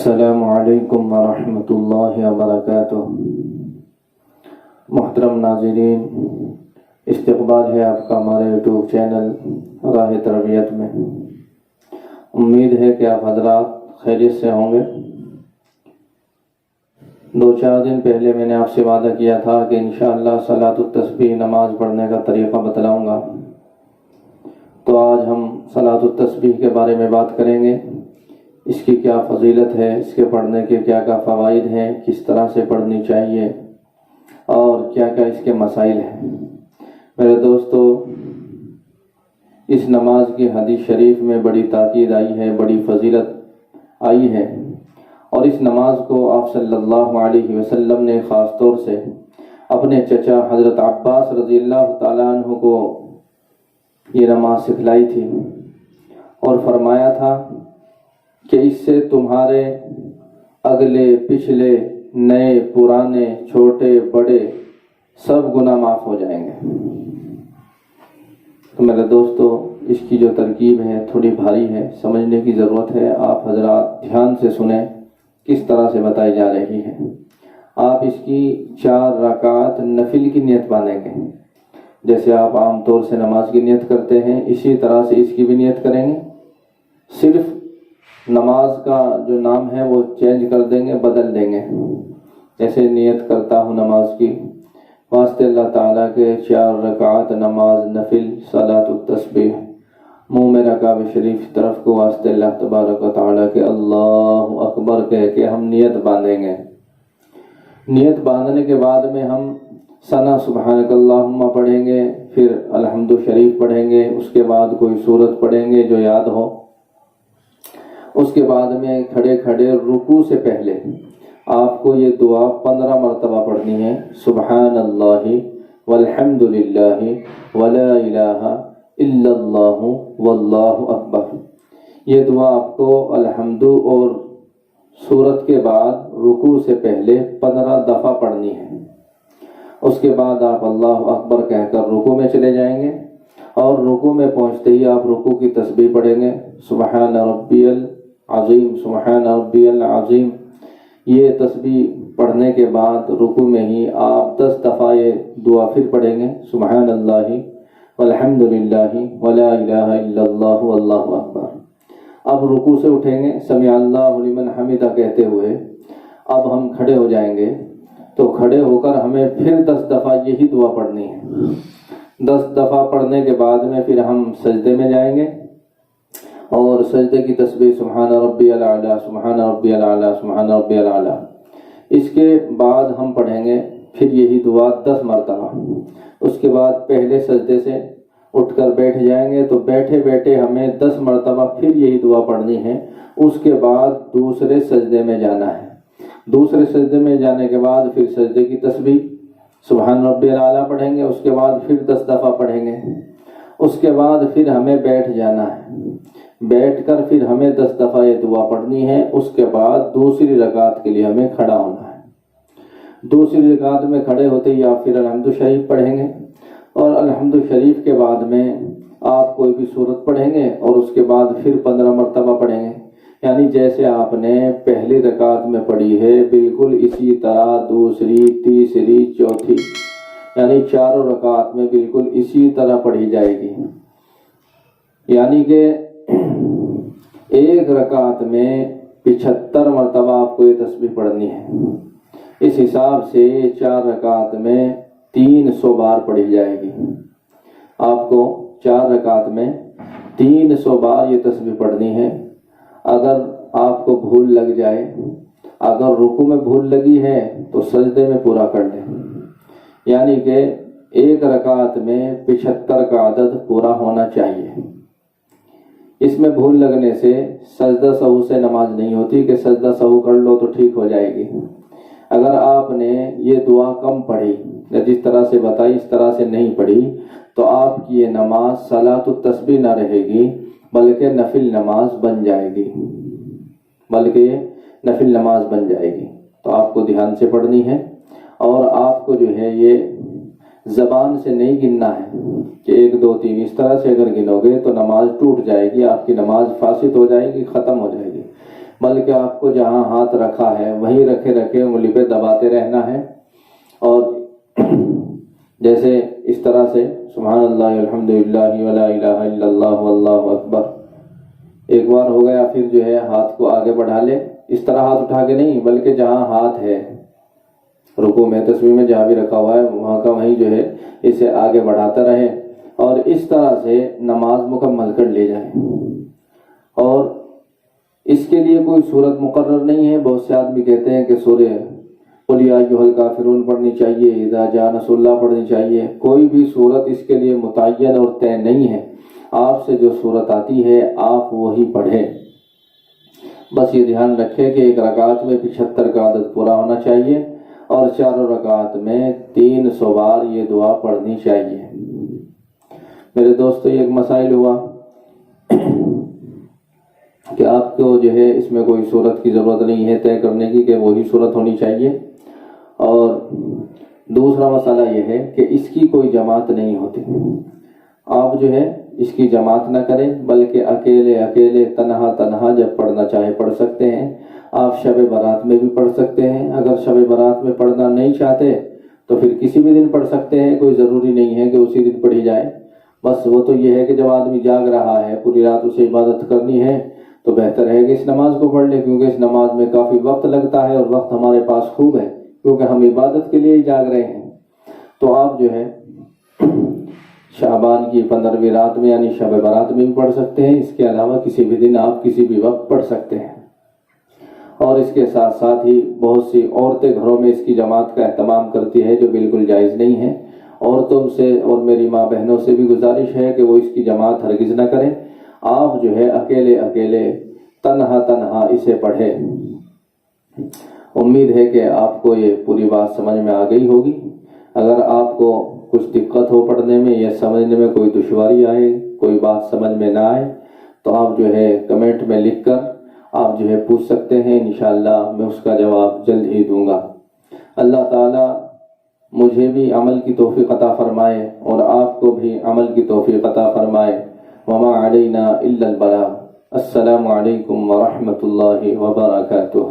السلام علیکم ورحمۃ اللہ وبرکاتہ۔ محترم ناظرین، استقبال ہے آپ کا ہمارے یوٹیوب چینل راہ تربیت میں۔ امید ہے کہ آپ حضرات خیریت سے ہوں گے۔ 2-4 دن پہلے میں نے آپ سے وعدہ کیا تھا کہ انشاءاللہ صلاۃ التسبیح نماز پڑھنے کا طریقہ بتلاؤں گا، تو آج ہم صلاۃ التسبیح کے بارے میں بات کریں گے۔ اس کی کیا فضیلت ہے، اس کے پڑھنے کے کیا کیا فوائد ہیں، کس طرح سے پڑھنی چاہیے اور کیا کیا اس کے مسائل ہیں۔ میرے دوستو، اس نماز کی حدیث شریف میں بڑی تاکید آئی ہے، بڑی فضیلت آئی ہے، اور اس نماز کو آپ صلی اللہ علیہ وسلم نے خاص طور سے اپنے چچا حضرت عباس رضی اللہ تعالیٰ عنہ کو یہ نماز سکھلائی تھی، اور فرمایا تھا کہ اس سے تمہارے اگلے پچھلے نئے پرانے چھوٹے بڑے سب گناہ معاف ہو جائیں گے۔ تو میرے دوستو، اس کی جو ترکیب ہے تھوڑی بھاری ہے، سمجھنے کی ضرورت ہے۔ آپ حضرات دھیان سے سنیں کس طرح سے بتائی جا رہی ہے۔ آپ اس کی 4 رکعت نفل کی نیت باندھیں گے، جیسے آپ عام طور سے نماز کی نیت کرتے ہیں، اسی طرح سے اس کی بھی نیت کریں گے۔ صرف نماز کا جو نام ہے وہ چینج کر دیں گے، بدل دیں گے۔ جیسے نیت کرتا ہوں نماز کی، واسطے اللہ تعالیٰ کے 4 رکعت نماز نفل صلاۃ التسبیح، منہ میں کعبہ شریف کی طرف کو واسطے اللہ تبارک و تعالیٰ کے اللہ اکبر کہہ کے ہم نیت باندھیں گے۔ نیت باندھنے کے بعد میں ہم ثنا سبحانک اللہم پڑھیں گے، پھر الحمد شریف پڑھیں گے، اس کے بعد کوئی سورت پڑھیں گے جو یاد ہو۔ اس کے بعد میں کھڑے کھڑے رکوع سے پہلے آپ کو یہ دعا 15 مرتبہ پڑھنی ہے، سبحان اللہ والحمد للہ ولا الہ الا اللہ واللہ اکبر۔ یہ دعا آپ کو الحمد اور سورت کے بعد رکوع سے پہلے 15 دفعہ پڑھنی ہے۔ اس کے بعد آپ اللہ اکبر کہہ کر رکوع میں چلے جائیں گے، اور رکوع میں پہنچتے ہی آپ رکوع کی تسبیح پڑھیں گے، سبحان ربی العظیم سبحان ربی العظیم۔ یہ تسبیح پڑھنے کے بعد رکوع میں ہی آپ 10 دفعہ یہ دعا پھر پڑھیں گے، سبحان اللہ والحمد للہ ولا الہ الا اللہ واللہ اکبر۔ اب رکوع سے اٹھیں گے، سمع اللہ لمن حمدہ کہتے ہوئے اب ہم کھڑے ہو جائیں گے، تو کھڑے ہو کر ہمیں پھر 10 دفعہ یہی دعا پڑھنی ہے۔ 10 دفعہ پڑھنے کے بعد میں پھر ہم سجدے میں جائیں گے، اور سجدے کی تسبیح سبحان ربی الاعلیٰ سبحان ربی الاعلیٰ سبحان ربی الاعلیٰ۔ اس کے بعد ہم پڑھیں گے پھر یہی دعا 10 مرتبہ۔ اس کے بعد پہلے سجدے سے اٹھ کر بیٹھ جائیں گے، تو بیٹھے بیٹھے ہمیں 10 مرتبہ پھر یہی دعا پڑھنی ہے۔ اس کے بعد دوسرے سجدے میں جانا ہے۔ دوسرے سجدے میں جانے کے بعد پھر سجدے کی تسبیح سبحان ربی الاعلیٰ پڑھیں گے، اس کے بعد پھر 10 دفعہ پڑھیں گے۔ اس کے بعد پھر ہمیں بیٹھ جانا ہے، بیٹھ کر پھر ہمیں 10 دفعہ یہ دعا پڑھنی ہے۔ اس کے بعد دوسری رکعت کے لیے ہمیں کھڑا ہونا ہے۔ دوسری رکعت میں کھڑے ہوتے ہی آپ پھر الحمد شریف پڑھیں گے، اور الحمد شریف کے بعد میں آپ کوئی بھی سورت پڑھیں گے، اور اس کے بعد پھر 15 مرتبہ پڑھیں گے۔ یعنی جیسے آپ نے پہلی رکعت میں پڑھی ہے، بالکل اسی طرح دوسری، تیسری، چوتھی، یعنی 4 رکعت میں بالکل اسی طرح پڑھی جائے گی۔ یعنی کہ ایک رکعت میں 75 مرتبہ آپ کو یہ تسبیح پڑھنی ہے۔ اس حساب سے 4 رکعت میں 300 بار پڑھی جائے گی۔ آپ کو 4 رکعت میں 300 بار یہ تسبیح پڑھنی ہے۔ اگر آپ کو بھول لگ جائے، اگر رکوع میں بھول لگی ہے تو سجدے میں پورا کر لیں، یعنی کہ ایک رکعت میں 75 کا عدد پورا ہونا چاہیے۔ اس میں بھول لگنے سے سجدہ سہو سے نماز نہیں ہوتی کہ سجدہ سہو کر لو تو ٹھیک ہو جائے گی۔ اگر آپ نے یہ دعا کم پڑھی، جس طرح سے بتائی اس طرح سے نہیں پڑھی، تو آپ کی یہ نماز صلاۃ التسبیح نہ رہے گی، بلکہ نفل نماز بن جائے گی، نفل نماز بن جائے گی۔ تو آپ کو دھیان سے پڑھنی ہے، اور آپ کو جو ہے یہ زبان سے نہیں گننا ہے کہ 1 2 3 اس طرح سے اگر گنو گے تو نماز ٹوٹ جائے گی، آپ کی نماز فاسد ہو جائے گی، ختم ہو جائے گی۔ بلکہ آپ کو جہاں ہاتھ رکھا ہے وہیں رکھے رکھے انگلی پہ دباتے رہنا ہے، اور جیسے اس طرح سے سبحان اللہ الحمدللہ ولا الہ الا اللہ واللہ اکبر ایک بار ہو گیا، پھر جو ہے ہاتھ کو آگے بڑھا لے، اس طرح ہاتھ اٹھا کے نہیں بلکہ جہاں ہاتھ ہے رکوع میں تسبیح میں جہاں بھی رکھا ہوا ہے وہاں کا وہیں جو ہے اسے آگے بڑھاتا رہے، اور اس طرح سے نماز مکمل کر لے جائے۔ اور اس کے لیے کوئی صورت مقرر نہیں ہے، بہت سے آدمی کہتے ہیں کہ سورہ قل یا ایھا الکافرون پڑھنی چاہیے، اذا جاء نصر اللہ پڑھنی چاہیے، کوئی بھی صورت اس کے لیے متعین اور طے نہیں ہے، آپ سے جو صورت آتی ہے آپ وہی پڑھیں۔ بس یہ دھیان رکھیں کہ ایک رکعت میں 75 کا عدد پورا ہونا چاہیے، اور چاروں رکعت میں 300 بار یہ دعا پڑھنی چاہیے۔ میرے دوستو، یہ ایک مسائل ہوا کہ آپ کو جو ہے اس میں کوئی صورت کی ضرورت نہیں ہے طے کرنے کی کہ وہی صورت ہونی چاہیے، اور دوسرا مسئلہ یہ ہے کہ اس کی کوئی جماعت نہیں ہوتی، آپ جو ہے اس کی جماعت نہ کریں بلکہ اکیلے اکیلے تنہا تنہا جب پڑھنا چاہے پڑھ سکتے ہیں۔ آپ شب برات میں بھی پڑھ سکتے ہیں، اگر شب برات میں پڑھنا نہیں چاہتے تو پھر کسی بھی دن پڑھ سکتے ہیں، کوئی ضروری نہیں ہے کہ اسی دن پڑھی جائے۔ بس وہ تو یہ ہے کہ جب آدمی جاگ رہا ہے پوری رات اسے عبادت کرنی ہے تو بہتر ہے کہ اس نماز کو پڑھ لے، کیونکہ اس نماز میں کافی وقت لگتا ہے اور وقت ہمارے پاس خوب ہے کیونکہ ہم عبادت کے لیے ہی جاگ رہے ہیں۔ تو آپ جو ہے شعبان کی 15ویں رات میں یعنی شب برات میں بھی پڑھ سکتے ہیں، اس کے علاوہ کسی بھی دن آپ کسی بھی وقت پڑھ سکتے ہیں۔ اور اس کے ساتھ ساتھ ہی بہت سی عورتیں گھروں میں اس کی جماعت کا اہتمام کرتی ہے جو بالکل جائز نہیں ہے۔ عورتوں سے اور میری ماں بہنوں سے بھی گزارش ہے کہ وہ اس کی جماعت ہرگز نہ کریں، آپ جو ہے اکیلے اکیلے تنہا تنہا اسے پڑھیں۔ امید ہے کہ آپ کو یہ پوری بات سمجھ میں آ گئی ہوگی۔ اگر آپ کو کچھ دقت ہو پڑھنے میں یا سمجھنے میں کوئی دشواری آئے، کوئی بات سمجھ میں نہ آئے تو آپ جو ہے کمنٹ میں لکھ کر آپ جو ہے پوچھ سکتے ہیں، انشاءاللہ میں اس کا جواب جلد ہی دوں گا۔ اللہ تعالی مجھے بھی عمل کی توفیق عطا فرمائے اور آپ کو بھی عمل کی توفیق عطا فرمائے۔ وما علینا الا البلاغ۔ السلام علیکم ورحمۃ اللہ وبرکاتہ۔